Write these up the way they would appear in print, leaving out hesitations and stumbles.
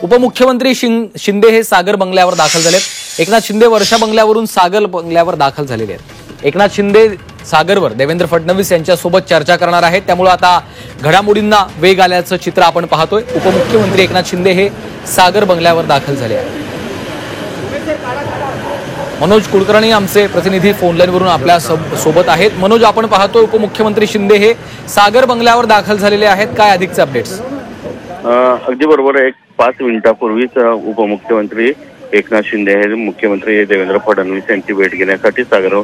उपमुख्यमंत्री शिंदे हे सागर बंगल्यावर दाखल झालेत। एकनाथ शिंदे वर्षा बंगल्यावरून सागर बंगल्यावर दाखल झालेले आहेत। एकनाथ शिंदे सागरवर देवेंद्र फडणवीस यांच्यासोबत चर्चा करणार आहेत। त्यामुळे आता घडामोडींना वेग आल्याचं चित्र आपण पाहतोय। उपमुख्यमंत्री एकनाथ शिंदे हे सागर बंगल्यावर दाखल झाले आहेत। मनोज कुलकर्णी आमचे प्रतिनिधी फोन लाईनवरून आपल्या सोबत आहेत। मनोज, आपण पाहतोय उपमुख्यमंत्री शिंदे हे सागर बंगल्यावर दाखल झालेले आहेत, काय अधिकचे अपडेट्स? अगदी बरोबर आहे। 5 मिनिटांपूर्वीच उपमुख्यमंत्री एकनाथ शिंदे हे मुख्यमंत्री देवेंद्र फडणवीस यांची भेट घेण्यासाठी सागर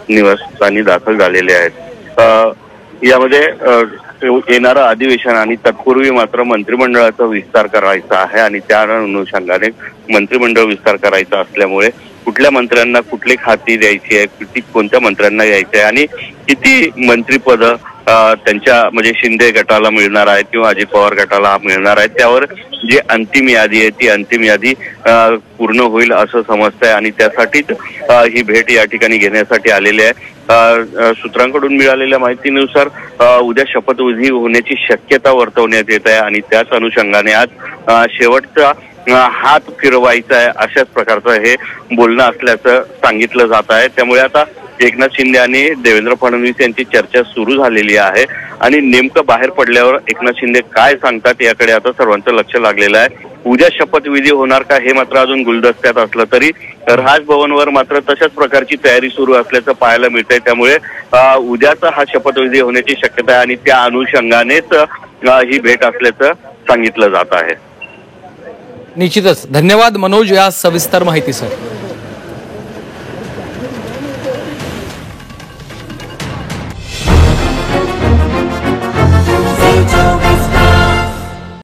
निवासस्थानी दाखल झालेले आहेत। यामध्ये येणारं अधिवेशन आणि तत्पूर्वी मात्र मंत्रिमंडळाचा विस्तार करायचा आहे आणि त्या अनुषंगाने मंत्रिमंडळ विस्तार करायचा असल्यामुळे कुठल्या मंत्र्यांना कुठली खाती द्यायची आहे, किती कोणत्या मंत्र्यांना यायचे आहे आणि किती मंत्रिपद त्यांच्या म्हणजे शिंदे गटाला मिळणार आहेत किंवा अजित पवार गटाला मिळणार आहेत, त्यावर जी अंतिम यादी आहे ती अंतिम यादी पूर्ण होईल असं समजतंय आणि त्यासाठीच ही भेट या ठिकाणी घेण्यासाठी आलेली आहे। सूत्रांकडून मिळालेल्या माहितीनुसार उद्या शपथविधी होण्याची शक्यता वर्तवण्यात येत आहे आणि त्याच अनुषंगाने आज शेवटचा हात फिरवायचा आहे अशाच प्रकारचं हे बोलणं असल्याचं सांगितलं जात आहे। त्यामुळे आता एकनाथ शिंदे आणि देवेंद्र फडणवीस यांची चर्चा सुरू झालेली आहे आणि नेमकं बाहेर पडल्यावर एकनाथ शिंदे काय सांगतात याकडे आता सर्वांचं लक्ष लागलेलं आहे। उद्या शपथविधी होणार का हे मात्र अजून गुलदस्त्यात असलं तरी राजभवनवर मात्र तशाच प्रकारची तयारी सुरू असल्याचं पाहायला मिळतंय। त्यामुळे उद्याचा हा शपथविधी होण्याची शक्यता आहे आणि त्या अनुषंगानेच ही भेट असल्याचं सांगितलं जात आहे। निश्चितच धन्यवाद मनोज या सविस्तर माहितीसाठी।